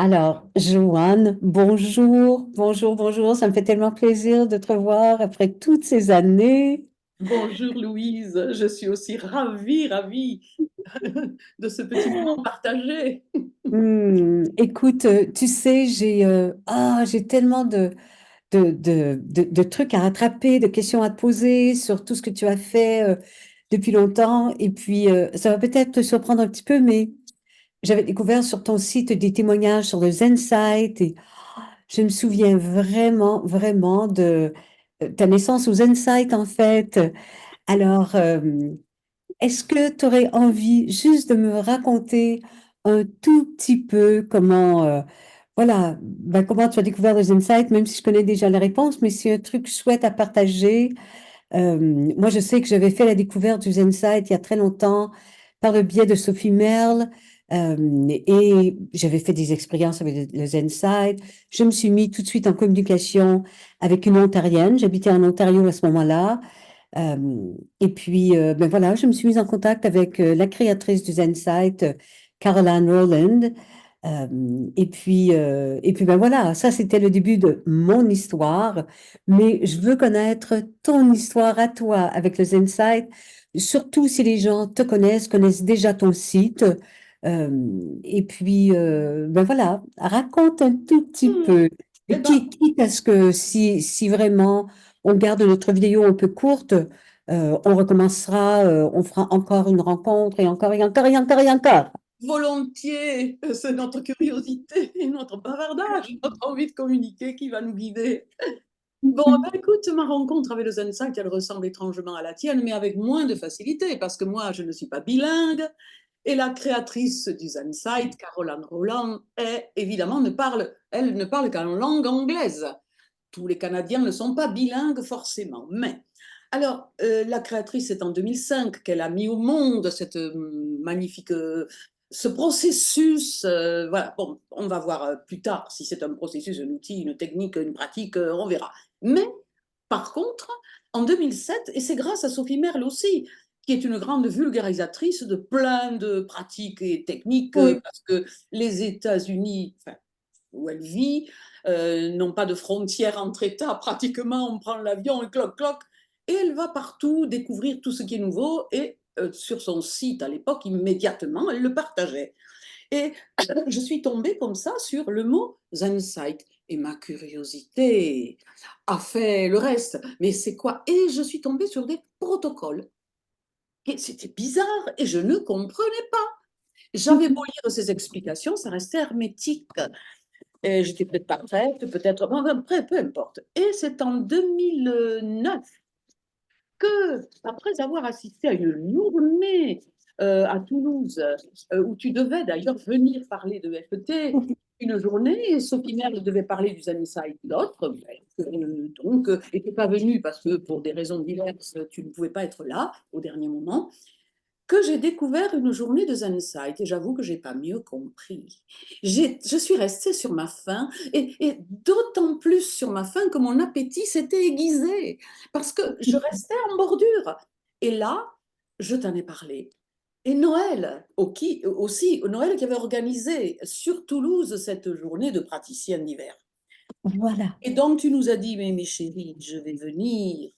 Alors, Joanne, bonjour, bonjour, bonjour. Ça me fait tellement plaisir de te revoir après toutes ces années. Bonjour Louise, je suis aussi ravie de ce petit moment partagé. Écoute, tu sais, j'ai tellement de trucs à rattraper, de questions à te poser sur tout ce que tu as fait depuis longtemps. Et puis, ça va peut-être te surprendre un petit peu, mais j'avais découvert sur ton site des témoignages sur le Zensight et je me souviens vraiment, vraiment de ta naissance au Zensight, en fait. Alors, est-ce que tu aurais envie juste de me raconter un tout petit peu voilà, comment tu as découvert les insights, même si je connais déjà la réponse, mais c'est un truc chouette à partager. Moi, je sais que j'avais fait la découverte du Insight il y a très longtemps par le biais de Sophie Merle, et j'avais fait des expériences avec le Insight. Je me suis mis tout de suite en communication avec une Ontarienne. J'habitais en Ontario à ce moment-là. Et puis, ben voilà, je me suis mise en contact avec la créatrice du Zensight, Caroline Rowland. Et puis, ben voilà, ça c'était le début de mon histoire. Mais je veux connaître ton histoire à toi avec le Zensight, surtout si les gens te connaissent, connaissent déjà ton site. Et puis, ben voilà, raconte un tout petit Hmm. peu. Eh Et ben, quitte à ce que si vraiment on garde notre vidéo un peu courte, on recommencera, on fera encore une rencontre et encore et encore et encore et encore. volontiers, c'est notre curiosité et notre bavardage, notre envie de communiquer qui va nous guider. Bon, ben écoute, ma rencontre avec le Zensight, elle ressemble étrangement à la tienne, mais avec moins de facilité, parce que moi, je ne suis pas bilingue, et la créatrice du Zensight, Caroline Roland, elle ne parle qu'en langue anglaise. Tous les Canadiens ne sont pas bilingues forcément, mais alors la créatrice, c'est en 2005 qu'elle a mis au monde cette magnifique ce processus. Voilà, bon, on va voir plus tard si c'est un processus, un outil, une technique, une pratique, on verra. Mais par contre, en 2007, et c'est grâce à Sophie Merle aussi, qui est une grande vulgarisatrice de plein de pratiques et techniques, Oui, parce que les États-Unis, enfin, où elle vit, n'ont pas de frontières entre États. Pratiquement, on prend l'avion et cloc, cloc, et elle va partout découvrir tout ce qui est nouveau. Et sur son site, à l'époque, immédiatement, elle le partageait. Et je suis tombée comme ça sur le mot Zensight. Et ma curiosité a fait le reste. Mais c'est quoi? Et je suis tombée sur des protocoles. Et c'était bizarre et je ne comprenais pas. J'avais beau lire ces explications, ça restait hermétique. Et j'étais peut-être pas prête, peut-être, bon, après, peu importe. Et c'est en 2009 que, après avoir assisté à une journée à Toulouse, où tu devais d'ailleurs venir parler de FET, une journée, et Sophie Merle devait parler du Sunnyside, l'autre, donc, n'était pas venue parce que pour des raisons diverses, tu ne pouvais pas être là au dernier moment, que j'ai découvert une journée de Zensight et j'avoue que j'ai pas mieux compris. Je suis restée sur ma faim et d'autant plus sur ma faim que mon appétit s'était aiguisé parce que je restais en bordure. Et là, je t'en ai parlé. Et Noël aussi, Noël qui avait organisé sur Toulouse cette journée de praticienne d'hiver. voilà. Et donc, tu nous as dit, mais mes chéris, je vais venir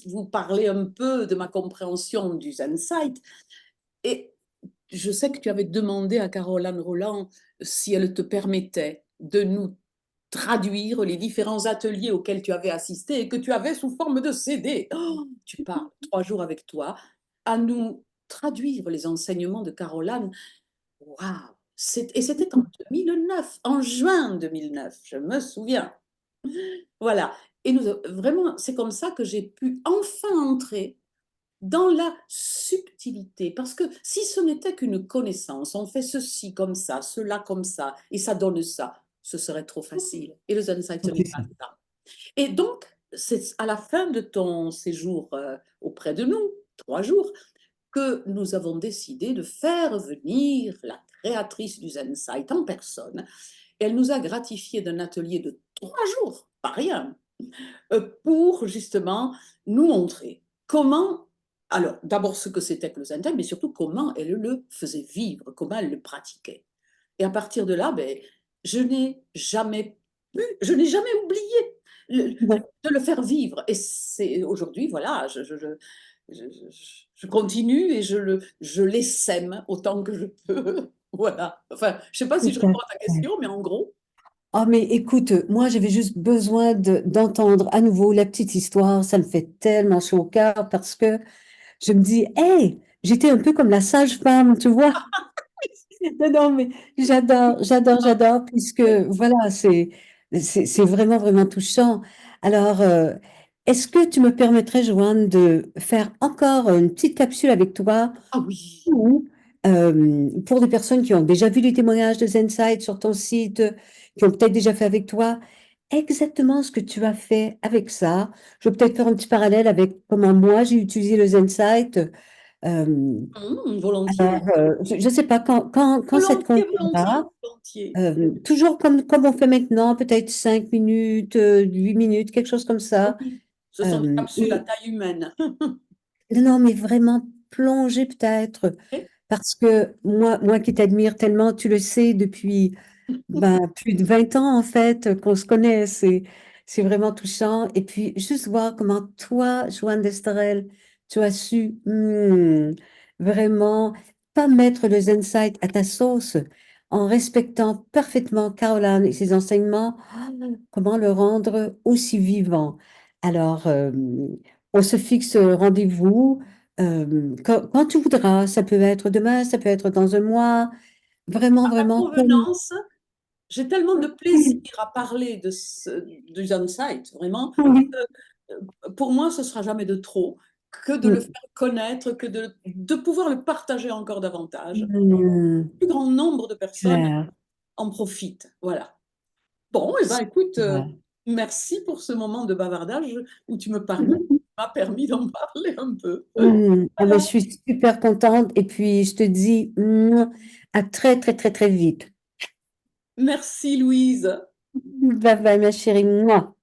vous parler un peu de ma compréhension du Zensight. Et je sais que tu avais demandé à Caroline Roland si elle te permettait de nous traduire les différents ateliers auxquels tu avais assisté et que tu avais sous forme de CD. Oh, tu parles 3 jours avec toi à nous traduire les enseignements de Caroline. Waouh! Et c'était en 2009, en juin 2009, je me souviens. Voilà. Et vraiment, c'est comme ça que j'ai pu enfin entrer dans la subtilité, parce que si ce n'était qu'une connaissance, on fait ceci comme ça, cela comme ça, et ça donne ça, ce serait trop facile. Et le Zen-Site, ce n'est C'est pas ça. ça. Et donc, c'est à la fin de ton séjour auprès de nous, 3 jours, que nous avons décidé de faire venir la créatrice du Zen-Site en personne. Et elle nous a gratifié d'un atelier de 3 jours, pas rien, pour justement nous montrer comment, alors d'abord ce que c'était que le Zen, mais surtout comment elle le faisait vivre, comment elle le pratiquait. Et à partir de là, ben, je n'ai jamais oublié le- Ouais, de le faire vivre. Et c'est aujourd'hui, voilà, je continue et je l'essaime autant que je peux. Voilà. Enfin, je sais pas si tout je à réponds à ta fait. question, mais en gros, Oh, mais écoute, moi, j'avais juste besoin d'entendre à nouveau la petite histoire. Ça me fait tellement chaud au cœur parce que je me dis, hey, j'étais un peu comme la sage-femme, tu vois. Non, non, mais j'adore, puisque voilà, c'est vraiment, vraiment touchant. Alors, est-ce que tu me permettrais, Joanne, de faire encore une petite capsule avec toi ah oui. ou pour des personnes qui ont déjà vu les témoignages de Zenside sur ton site, qui ont peut-être déjà fait avec toi, exactement ce que tu as fait avec ça. Je vais peut-être faire un petit parallèle avec comment moi j'ai utilisé le Zenside. Volontiers, Alors, je ne sais pas, quand ça te volontiers, volontiers, conviendra, volontiers. toujours comme on fait maintenant, peut-être 5 minutes, 8 minutes, quelque chose comme ça. Oui, ce sont des capsules à Et taille humaine. non, mais vraiment plonger peut-être, parce que moi qui t'admire tellement, tu le sais, depuis plus de 20 ans en fait qu'on se connaît, c'est vraiment touchant. Et puis juste voir comment toi, Joanne d'Esterel, tu as su vraiment pas mettre le Zen-Site à ta sauce en respectant parfaitement Caroline et ses enseignements, comment le rendre aussi vivant. Alors, on se fixe rendez-vous quand tu voudras. Ça peut être demain, ça peut être dans un mois. Vraiment, vraiment, comme... Convenance, j'ai tellement de plaisir à parler du on-site, vraiment. Oui. Pour moi, ce sera jamais de trop que de le Mm, faire connaître, que de pouvoir le partager encore davantage. mm, Le plus grand nombre de personnes clair. en profitent. Voilà. Bon, et ben écoute, Ouais. merci pour ce moment de bavardage où m'as permis d'en parler un peu. Ah ben, je Voilà. suis super contente et puis je te dis à très très très très vite. Merci Louise. Bye bye ma chérie. Mouah.